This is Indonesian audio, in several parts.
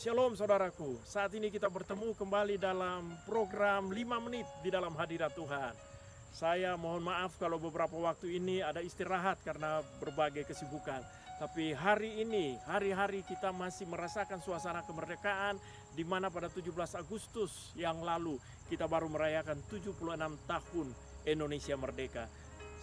Shalom saudaraku, saat ini kita bertemu kembali dalam program 5 menit di dalam hadirat Tuhan. Saya mohon maaf kalau beberapa waktu ini ada istirahat karena berbagai kesibukan. Tapi hari ini, hari-hari kita masih merasakan suasana kemerdekaan, di mana pada 17 Agustus yang lalu kita baru merayakan 76 tahun Indonesia merdeka.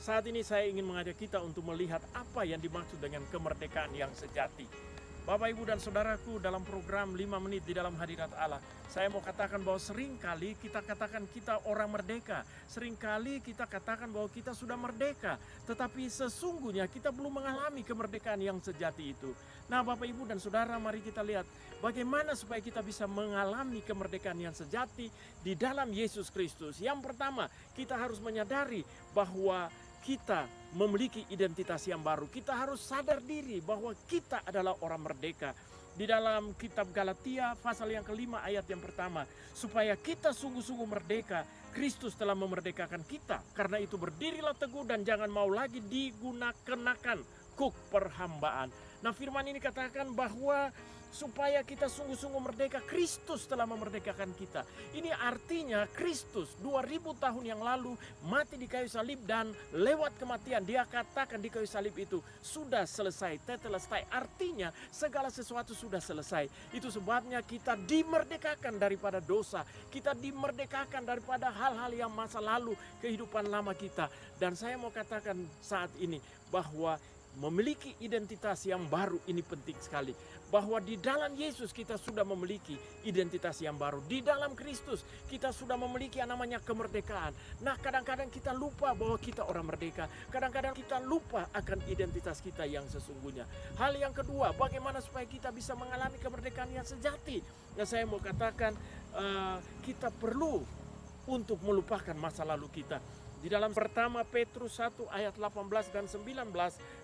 Saat ini saya ingin mengajak kita untuk melihat apa yang dimaksud dengan kemerdekaan yang sejati. Bapak, Ibu, dan Saudaraku, dalam program 5 menit di dalam hadirat Allah, saya mau katakan bahwa seringkali kita katakan kita orang merdeka. Seringkali kita katakan bahwa kita sudah merdeka. Tetapi sesungguhnya kita belum mengalami kemerdekaan yang sejati itu. Nah, Bapak, Ibu, dan Saudara, mari kita lihat bagaimana supaya kita bisa mengalami kemerdekaan yang sejati di dalam Yesus Kristus. Yang pertama, kita harus menyadari bahwa kita memiliki identitas yang baru. Kita harus sadar diri bahwa kita adalah orang merdeka. Di dalam kitab Galatia pasal yang kelima ayat yang pertama, supaya kita sungguh-sungguh merdeka, Kristus telah memerdekakan kita. Karena itu berdirilah teguh dan jangan mau lagi digunakan kuk perhambaan. Nah, firman ini katakan bahwa supaya kita sungguh-sungguh merdeka, Kristus telah memerdekakan kita. Ini artinya Kristus 2000 tahun yang lalu mati di kayu salib, dan lewat kematian dia katakan di kayu salib itu sudah selesai, tetelestai. Artinya segala sesuatu sudah selesai. Itu sebabnya kita dimerdekakan daripada dosa. Kita dimerdekakan daripada hal-hal yang masa lalu, kehidupan lama kita. Dan saya mau katakan saat ini bahwa memiliki identitas yang baru ini penting sekali. Bahwa di dalam Yesus kita sudah memiliki identitas yang baru. Di dalam Kristus kita sudah memiliki yang namanya kemerdekaan. Nah, kadang-kadang kita lupa bahwa kita orang merdeka. Kadang-kadang kita lupa akan identitas kita yang sesungguhnya. Hal yang kedua, bagaimana supaya kita bisa mengalami kemerdekaan yang sejati. Nah, saya mau katakan kita perlu untuk melupakan masa lalu kita. Di dalam pertama Petrus 1 ayat 18 dan 19,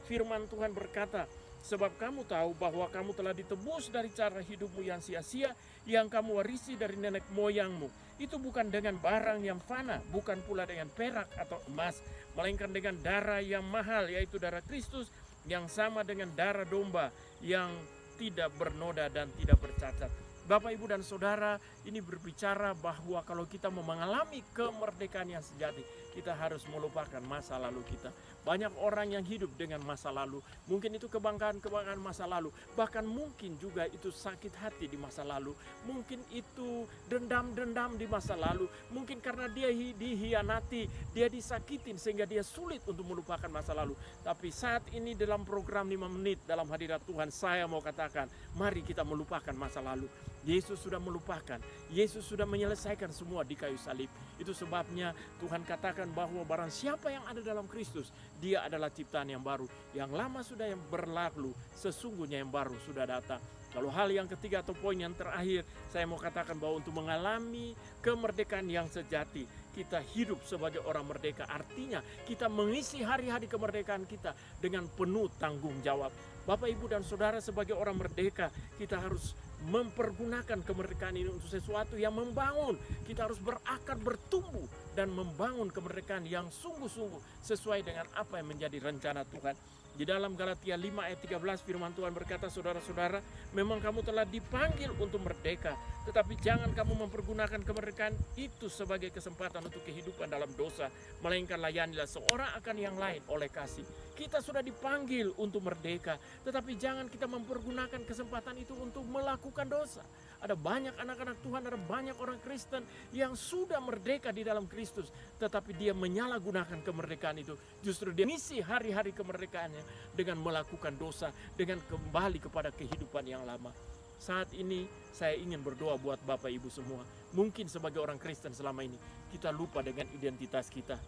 firman Tuhan berkata, sebab kamu tahu bahwa kamu telah ditebus dari cara hidupmu yang sia-sia, yang kamu warisi dari nenek moyangmu. Itu bukan dengan barang yang fana, bukan pula dengan perak atau emas, melainkan dengan darah yang mahal, yaitu darah Kristus, yang sama dengan darah domba, yang tidak bernoda dan tidak bercacat. Bapak, Ibu, dan Saudara, ini berbicara bahwa kalau kita mau mengalami kemerdekaan yang sejati, kita harus melupakan masa lalu kita. Banyak orang yang hidup dengan masa lalu. Mungkin itu kebanggaan-kebanggaan masa lalu. Bahkan mungkin juga itu sakit hati di masa lalu. Mungkin itu dendam-dendam di masa lalu. Mungkin karena dia dihianati, dia disakitin sehingga dia sulit untuk melupakan masa lalu. Tapi saat ini dalam program 5 menit dalam hadirat Tuhan, saya mau katakan, mari kita melupakan masa lalu. Yesus sudah melupakan. Yesus sudah menyelesaikan semua di kayu salib. Itu sebabnya Tuhan katakan bahwa barang siapa yang ada dalam Kristus, dia adalah ciptaan yang baru. Yang lama sudah yang berlalu, sesungguhnya yang baru sudah datang. Lalu hal yang ketiga atau poin yang terakhir, saya mau katakan bahwa untuk mengalami kemerdekaan yang sejati, kita hidup sebagai orang merdeka. Artinya kita mengisi hari-hari kemerdekaan kita dengan penuh tanggung jawab. Bapak, Ibu, dan Saudara, sebagai orang merdeka, kita harus mempergunakan kemerdekaan ini untuk sesuatu yang membangun. Kita harus berakar, bertumbuh, dan membangun kemerdekaan yang sungguh-sungguh sesuai dengan apa yang menjadi rencana Tuhan. Di dalam Galatia 5 ayat 13 firman Tuhan berkata, saudara-saudara, memang kamu telah dipanggil untuk merdeka, tetapi jangan kamu mempergunakan kemerdekaan itu sebagai kesempatan untuk kehidupan dalam dosa, melainkan layanilah seorang akan yang lain oleh kasih. Kita sudah dipanggil untuk merdeka, tetapi jangan kita mempergunakan kesempatan itu untuk melakukan dosa. Ada banyak anak-anak Tuhan, ada banyak orang Kristen yang sudah merdeka di dalam Kristus, tetapi dia menyalahgunakan kemerdekaan itu. Justru dia mengisi hari-hari kemerdekaannya dengan melakukan dosa, dengan kembali kepada kehidupan yang lama. Saat ini saya ingin berdoa buat Bapak Ibu semua. Mungkin sebagai orang Kristen selama ini kita lupa dengan identitas kita.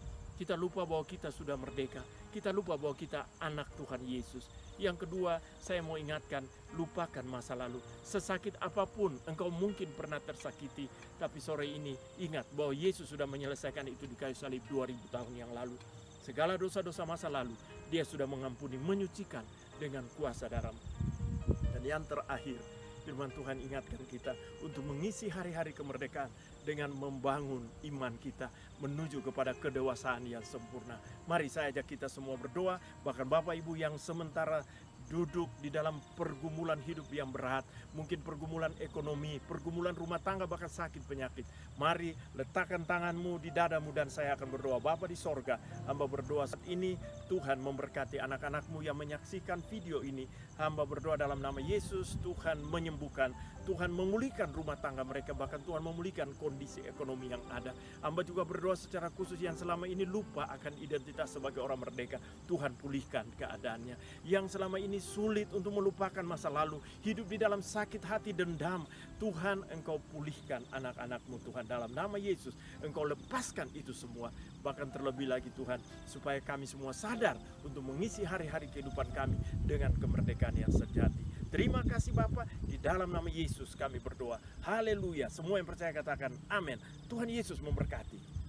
Kita lupa bahwa kita sudah merdeka. Kita lupa bahwa kita anak Tuhan Yesus. Yang kedua, saya mau ingatkan, lupakan masa lalu. Sesakit apapun engkau mungkin pernah tersakiti, tapi sore ini ingat bahwa Yesus sudah menyelesaikan itu di kayu salib 2000 tahun yang lalu. Segala dosa-dosa masa lalu dia sudah mengampuni, menyucikan dengan kuasa darah. Dan yang terakhir, firman Tuhan ingatkan kita untuk mengisi hari-hari kemerdekaan dengan membangun iman kita menuju kepada kedewasaan yang sempurna. Mari saya ajak kita semua berdoa, bahkan Bapak Ibu yang sementara duduk di dalam pergumulan hidup yang berat, mungkin pergumulan ekonomi, pergumulan rumah tangga, bahkan sakit penyakit. Mari letakkan tanganmu di dadamu dan saya akan berdoa. Bapa di sorga, hamba berdoa saat ini Tuhan memberkati anak-anakmu yang menyaksikan video ini. Hamba berdoa dalam nama Yesus, Tuhan menyembuhkan, Tuhan memulihkan rumah tangga mereka, bahkan Tuhan memulihkan kondisi ekonomi yang ada. Hamba juga berdoa secara khusus yang selama ini lupa akan identitas sebagai orang merdeka. Tuhan pulihkan keadaannya. Yang selama ini sulit untuk melupakan masa lalu, hidup di dalam sakit hati dendam, Tuhan Engkau pulihkan anak-anakmu Tuhan, dalam nama Yesus. Engkau lepaskan itu semua. Bahkan terlebih lagi Tuhan, supaya kami semua sadar untuk mengisi hari-hari kehidupan kami dengan kemerdekaan yang sejati. Terima kasih Bapa, di dalam nama Yesus kami berdoa. Haleluya. Semua yang percaya katakan amin. Tuhan Yesus memberkati.